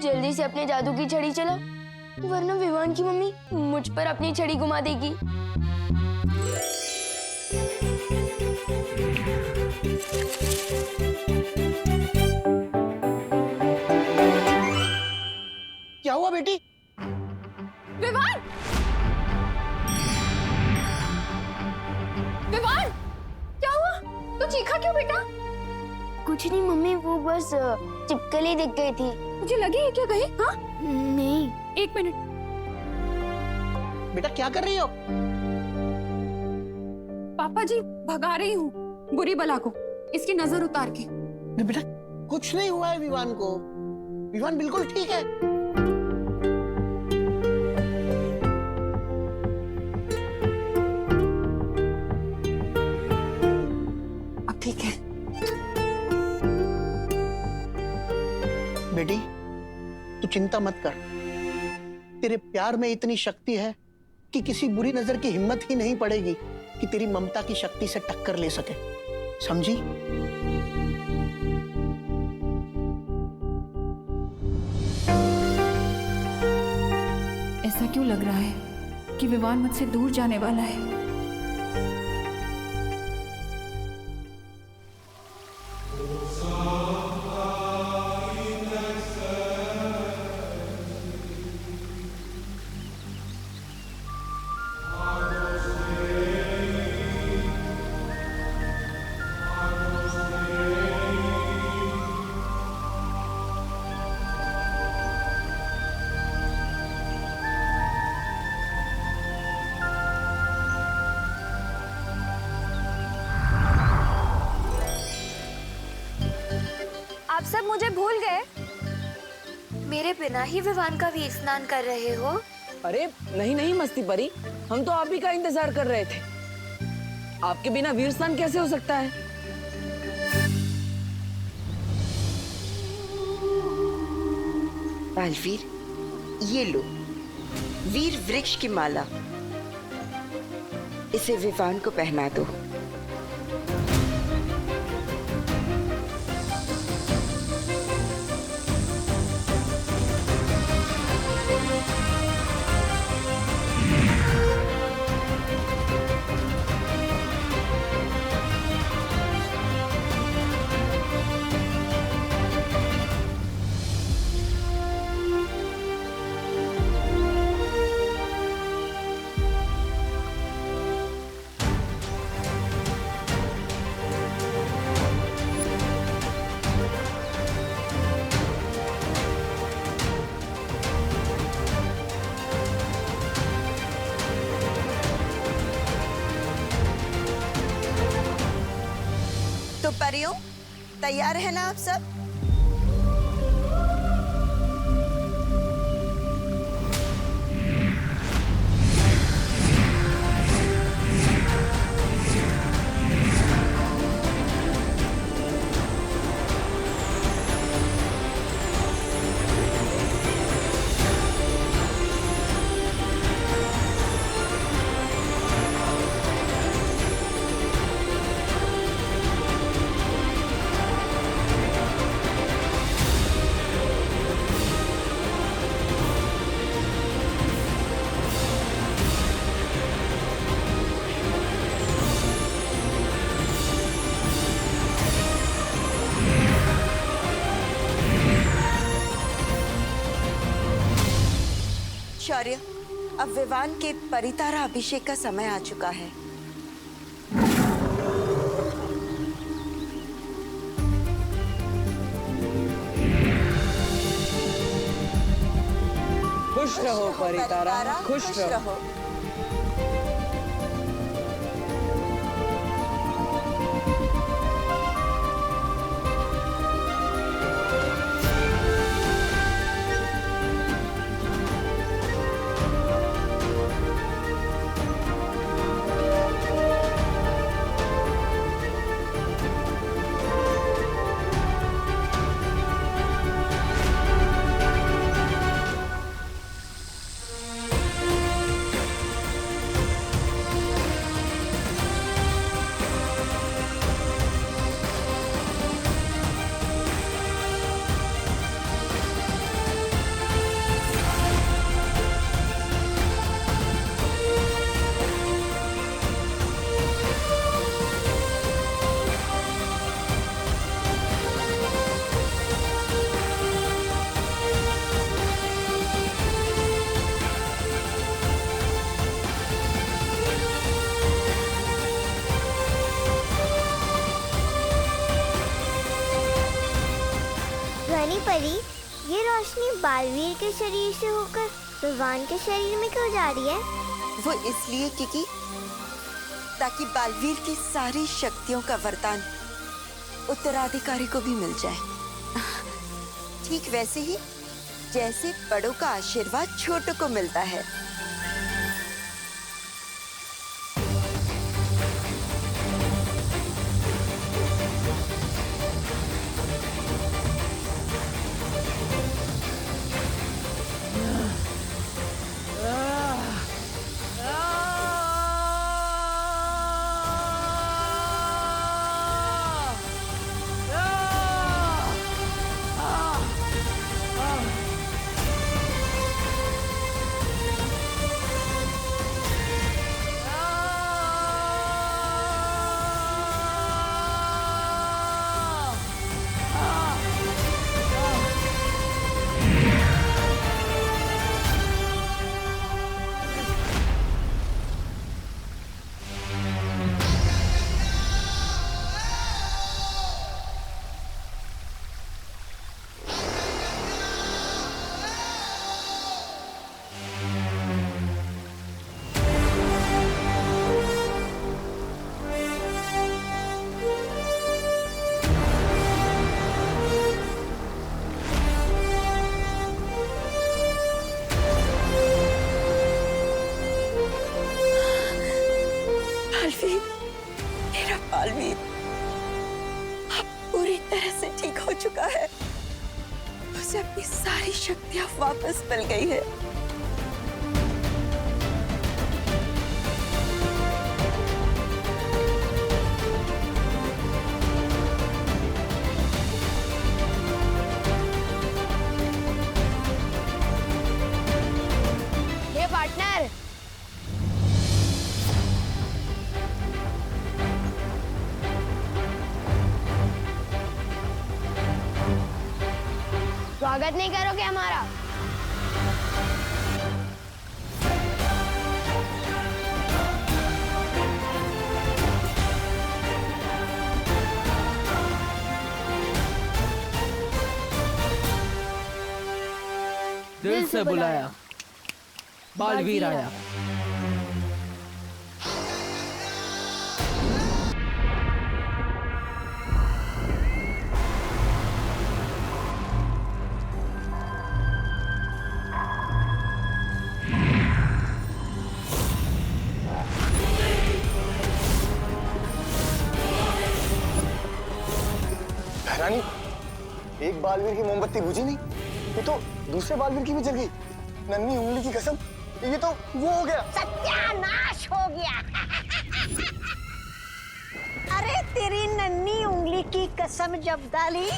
जल्दी से अपने जादू की छड़ी चला, वरना विवान की मम्मी मुझ पर अपनी छड़ी घुमा देगी। क्या हुआ बेटी? विवान! विवान! क्या हुआ? तू चीखा क्यों बेटा? कुछ नहीं मम्मी, वो बस चिपकली दिख गई थी। मुझे लगी है क्या कहीं? हाँ? नहीं। एक मिनट। बेटा क्या कर रही हो? पापा जी भगा रही हूँ बुरी बला को, इसकी नजर उतार के। नहीं बेटा, कुछ नहीं हुआ है विवान को। विवान बिल्कुल ठीक है। अब ठीक है। बेटी तू चिंता मत कर, तेरे प्यार में इतनी शक्ति है कि किसी बुरी नजर की हिम्मत ही नहीं पड़ेगी कि तेरी ममता की शक्ति से टक्कर ले सके, समझी? ऐसा क्यों लग रहा है कि विवान मुझसे दूर जाने वाला है? आप सब मुझे भूल गए? मेरे बिना ही विवान का वीर स्नान कर रहे हो? अरे नहीं नहीं मस्ती परी, हम तो आप ही का इंतजार कर रहे थे। आपके बिना वीर स्नान कैसे हो सकता है? बालवीर, ये लो वीर वृक्ष की माला, इसे विवान को पहना दो। तो परियों, तैयार है ना आप सब? शौर्य, अब विवान के परितारा अभिषेक का समय आ चुका है। खुश रहो परितारा, खुश रहो। रोशनी बालवीर के शरीर से होकर विवान के शरीर में क्यों जा रही है? वो इसलिए क्योंकि ताकि बालवीर की सारी शक्तियों का वरदान उत्तराधिकारी को भी मिल जाए। ठीक वैसे ही जैसे बड़ों का आशीर्वाद छोटों को मिलता है। मेरा बालवीर अब पूरी तरह से ठीक हो चुका है। उसे अपनी सारी शक्तियां वापस मिल गई है। हे पार्टनर, स्वागत नहीं करोगे हमारा? दिल से बुलाया, बालवीर आया। रानी, एक बालवीर की मोमबत्ती बुझी नहीं, ये तो दूसरे बालवीर की भी जल गई। नन्ही उंगली की कसम, ये तो वो हो गया। सत्यानाश हो गया। अरे तेरी नन्ही उंगली की कसम जब डाली,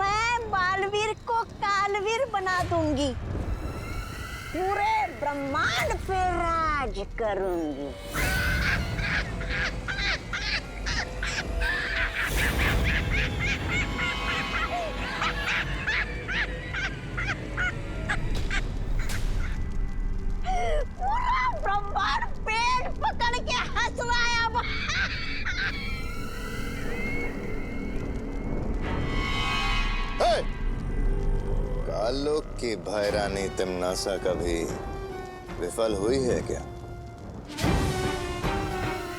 मैं बालवीर को कालवीर बना दूंगी, पूरे ब्रह्मांड पे राज करूंगी। पूरा ब्रह्मांड पेट पकड़ के हंस रहा है अब। कालो की भैरानी तिमनासा कभी विफल हुई है क्या?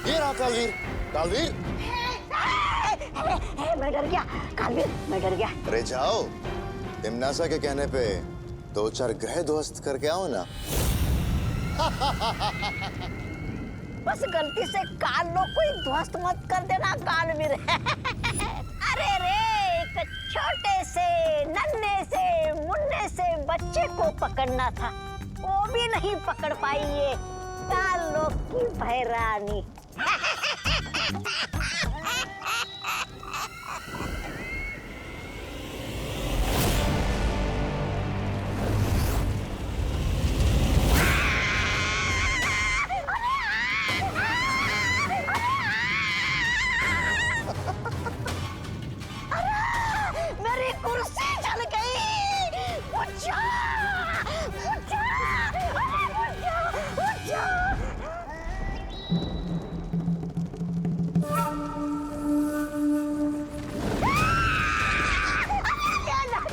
ये रहा कालवीर। कालवीर, मैं डर गया कालवीर, मैं डर गया। अरे जाओ, तिमनासा के कहने पे 2-4 ग्रह ध्वस्त करके आओ ना। बस गलती से कालों को ही ध्वस्त मत कर देना कालवीर। अरे रे, एक छोटे से नन्हे से मुन्ने से बच्चे को पकड़ना था, वो भी नहीं पकड़ पाई ये कालों की भैरानी। मेरी कुर्सी जल गई। उठा, उठा, उठा।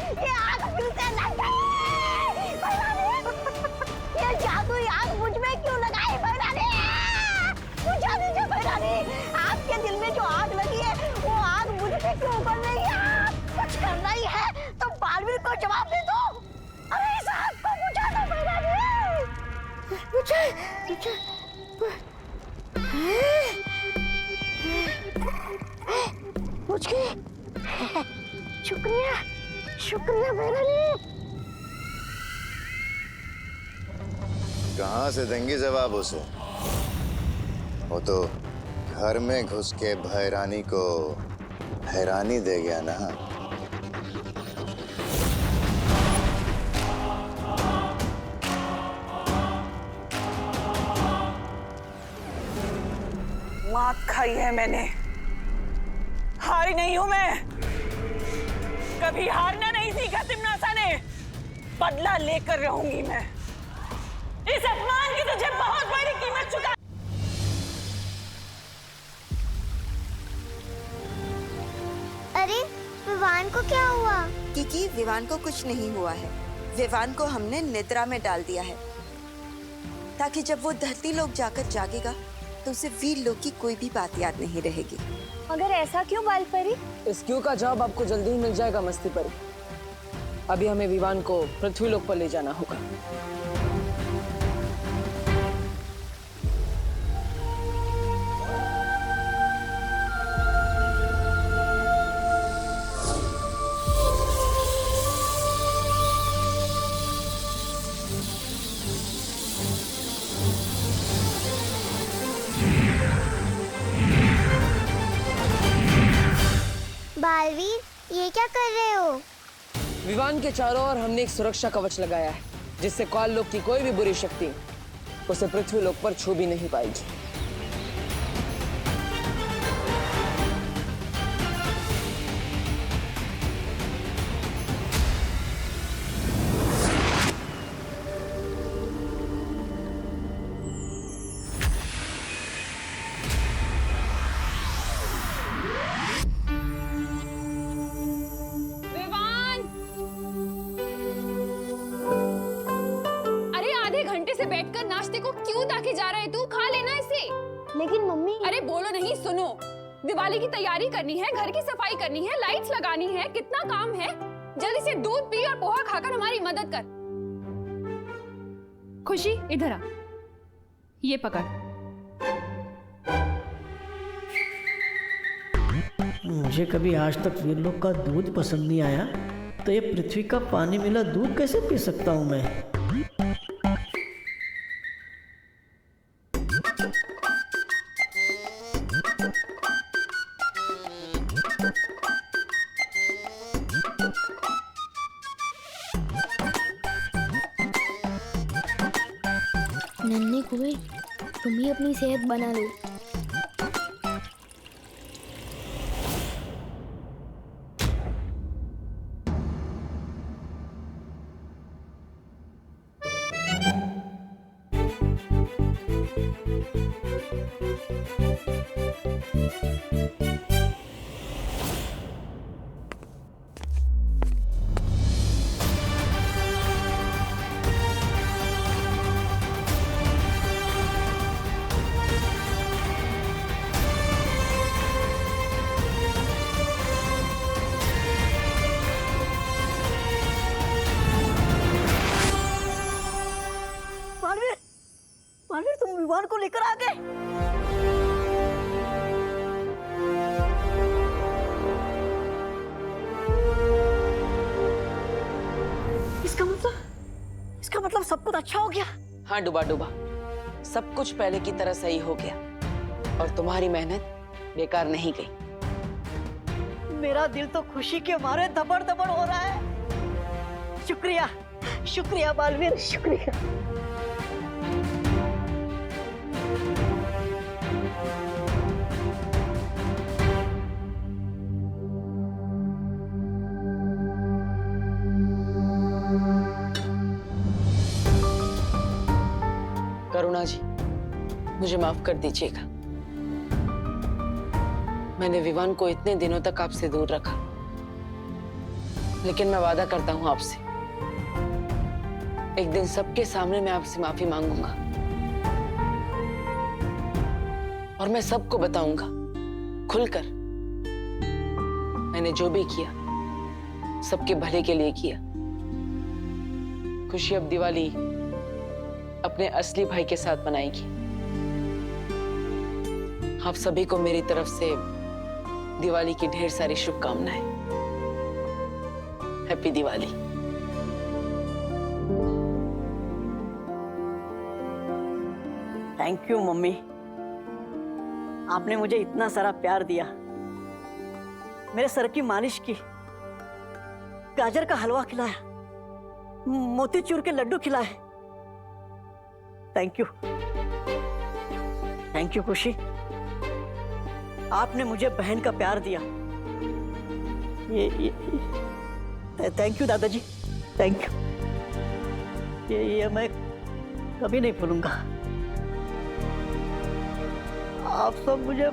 ये आग फिर से लग गई। पूछ के शुक्रिया शुक्रिया महारानी। कहाँ से देंगी जवाब उसे? वो तो घर में घुस के भैरानी को हैरानी दे गया ना। मात खाई है मैंने, हारी नहीं हूं मैं। कभी हारना नहीं सीखा तिमनासा ने, बदला लेकर रहूंगी मैं। इस अपमान की तुझे बहुत बड़ी कीमत चुका। अरे विवान को क्या हुआ? क्योंकि विवान को कुछ नहीं हुआ है। विवान को हमने निद्रा में डाल दिया है, ताकि जब वो धरती लोक जाकर जागेगा तो उसे वीर लोक की कोई भी बात याद नहीं रहेगी। मगर ऐसा क्यों बाल परी? इस क्यों का जवाब आपको जल्दी ही मिल जाएगा मस्ती परी। अभी हमें विवान को पृथ्वी लोक पर ले जाना होगा। बालवीर, ये क्या कर रहे हो? विवान के चारों ओर हमने एक सुरक्षा कवच लगाया है, जिससे काल लोक की कोई भी बुरी शक्ति उसे पृथ्वी लोक पर छू भी नहीं पाएगी। बैठकर नाश्ते को क्यों ताकि जा रहा है तू? खा लेना इसे। लेकिन मम्मी। अरे बोलो नहीं, सुनो। दिवाली की तैयारी करनी है, घर की सफाई करनी है, लाइट्स लगानी है, कितना काम है। जल्दी से दूध पी और पोहा खाकर हमारी मदद कर। खुशी इधर आ, ये पकड़। मुझे कभी आज तक वीर लोग का दूध पसंद नहीं आया, तो ये पृथ्वी का पानी मिला दूध कैसे पी सकता हूँ मैं? नन्हे कुएं, तुम ही अपनी सेहत बना लो। मालवीर, तुम विवान को लेकर आ गए। इसका मतलब सब कुछ अच्छा हो गया। हाँ डूबा डूबा, सब कुछ पहले की तरह सही हो गया और तुम्हारी मेहनत बेकार नहीं गई। मेरा दिल तो खुशी के मारे धबड़ धबड़ हो रहा है। शुक्रिया शुक्रिया बालवीर, शुक्रिया। करुणा जी, मुझे माफ कर दीजिएगा। मैंने विवान को इतने दिनों तक आपसे दूर रखा, लेकिन मैं वादा करता हूं आपसे, एक दिन सबके सामने मैं आपसे माफी मांगूंगा और मैं सबको बताऊंगा खुलकर मैंने जो भी किया सबके भले के लिए किया। खुशी, अब दिवाली अपने असली भाई के साथ मनाएगी। आप सभी को मेरी तरफ से दिवाली की ढेर सारी शुभकामनाएं। Happy Diwali. Thank you mummy, आपने मुझे इतना सारा प्यार दिया, मेरे सर की मालिश की, गाजर का हलवा खिलाया, मोतीचूर के लड्डू खिलाए। थैंक यू, थैंक यू खुशी। आपने मुझे बहन का प्यार दिया। ये थैंक यू दादाजी, थैंक यू। ये मैं कभी नहीं भूलूंगा। आप सब मुझे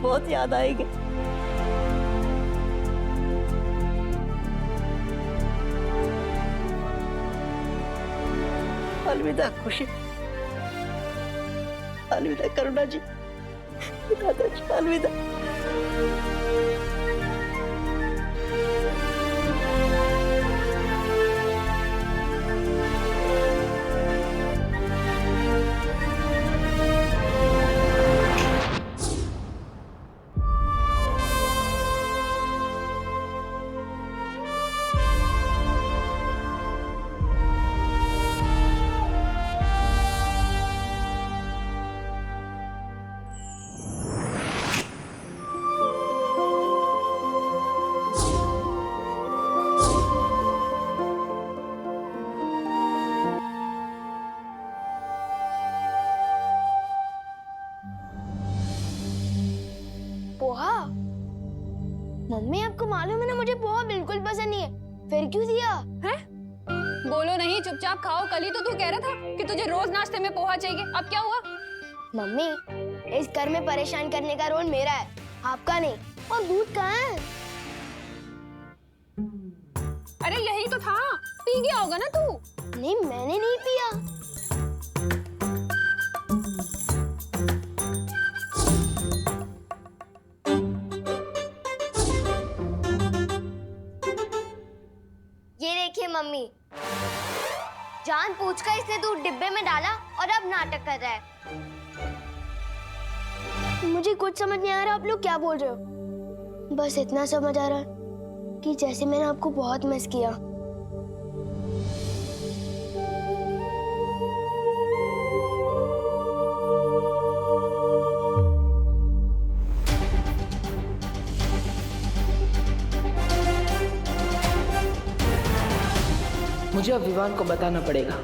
बहुत याद आएंगे। अलविदा खुशी, अलविदा करुणा जी, दादाजी, अलविदा। पोहा? मम्मी आपको मालूम है ना मुझे पोहा बिल्कुल पसंद नहीं है, फिर क्यों दिया? हैं? बोलो नहीं, चुपचाप खाओ। कल ही तो तू कह रहा था कि तुझे रोज नाश्ते में पोहा चाहिए, अब क्या हुआ? मम्मी, इस घर में परेशान करने का रोल मेरा है, आपका नहीं। और दूध कहाँ है? अरे यही तो था, पी गया होगा ना तू। नहीं, मैंने नहीं पिया। ये देखिए मम्मी, जानबूझकर इसने दूध डिब्बे में डाला और अब नाटक कर रहा है। मुझे कुछ समझ नहीं आ रहा आप लोग क्या बोल रहे हो। बस इतना समझ आ रहा है कि जैसे मैंने आपको बहुत मिस किया। मुझे अब विवान को बताना पड़ेगा।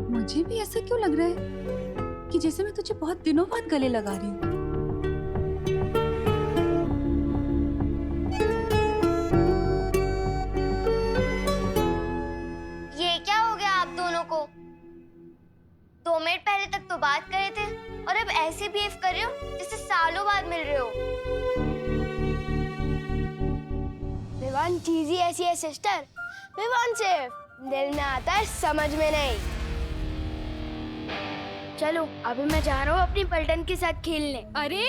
मुझे भी ऐसा क्यों लग रहा है कि जैसे मैं तुझे बहुत दिनों बाद गले लगा रही हूँ। ये क्या हो गया आप दोनों को? 2 मिनट पहले तक तो बात कर रहे थे और अब ऐसे बिहेव कर रहे हो जैसे सालों बाद मिल रहे हो। विवान चीज ही ऐसी है सिस्टर, विवान सिर्फ दिल में आता है, समझ में नहीं। चलो अभी मैं जा रहा हूँ अपनी पलटन के साथ खेलने। अरे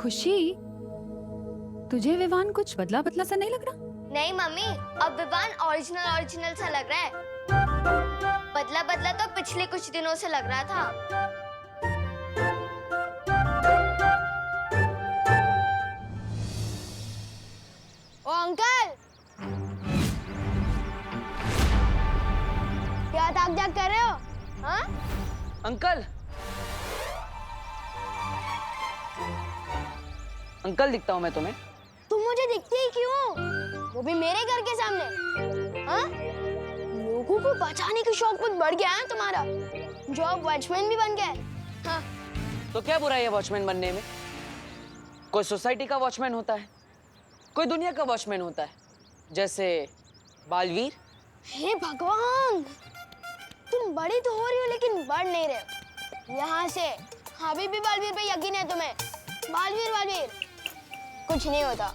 खुशी, तुझे विवान कुछ बदला बदला सा नहीं लग रहा? नहीं मम्मी, अब विवान ओरिजिनल सा लग रहा है। बदला बदला तो पिछले कुछ दिनों से लग रहा था। ओ अंकल, क्या ताक जाग कर रहे हो? हाँ? अंकल, अंकल दिखता हूँ मैं तुम्हें? तुम मुझे दिखते ही क्यों? वो भी मेरे घर के सामने। हाँ? लोगों को बचाने की शौक बहुत बढ़ गया है तुम्हारा, जो अब वॉचमैन भी बन गया है। हाँ? तो क्या बुराई है वॉचमैन बनने में? कोई सोसाइटी का वॉचमैन होता है, कोई दुनिया का वॉचमैन होता है, जैसे बालवीर। हे भगवान, तुम बड़ी तो हो रही हो लेकिन बढ़ नहीं रहे हो। यहाँ से अभी भी बालवीर पे यकीन है तुम्हें? बालवीर कुछ नहीं होता।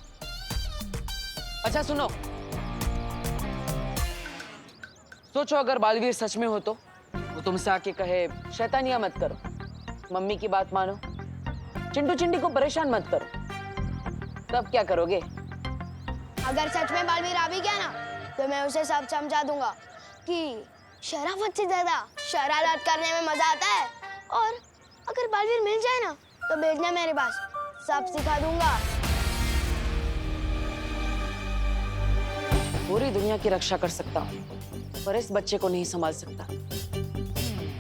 अच्छा सुनो, सोचो अगर बालवीर सच में हो तो वो तुमसे आके कहे शैतानियां मत करो, मम्मी की बात मानो, चिंटू चिंटी को परेशान मत करो। तब क्या करोगे? अगर सच में बालवीर आ भी गया ना, तो मैं उसे सब समझा दूंगा कि शराफत से ज्यादा शरारत करने में मजा आता है। और अगर बालवीर मिल जाए ना, तो भेजना मेरे पास, सब सिखा दूंगा। पूरी दुनिया की रक्षा कर सकता हूँ, पर इस बच्चे को नहीं संभाल सकता।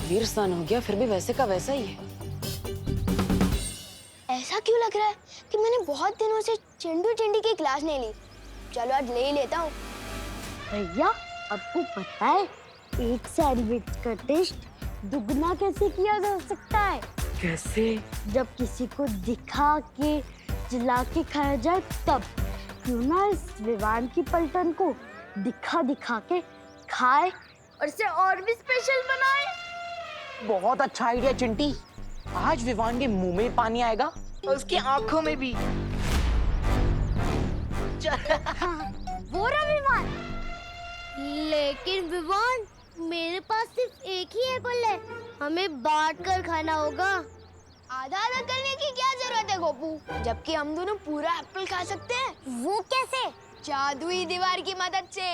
वीर सन हो गया, फिर भी वैसे का वैसा ही है। ऐसा क्यों लग रहा है कि मैंने बहुत दिनों से चिंटू चिंटी की क्लास नहीं ली। चलो आज ले ही लेता हूँ। भैया, आपको पता है एक सैंडविच का टेस्ट दुगना कैसे किया जा सकता है? कैसे? जब किसी को दिखा के जला के खाया जाए तब। क्यों ना इस विवान की पलटन को दिखा दिखा के खाए और इसे और भी स्पेशल बनाए। बहुत अच्छा आइडिया चिंटी। आज विवान के मुंह में पानी आएगा और उसकी आंखों में भी। वो रहा विवान। लेकिन विवान, मेरे पास सिर्फ एक ही एप्पल है, हमें बांट कर खाना होगा। आधा आधा करने की क्या जरूरत है गोपू, जबकि हम दोनों पूरा एप्पल खा सकते हैं। वो कैसे? जादुई दीवार की मदद से।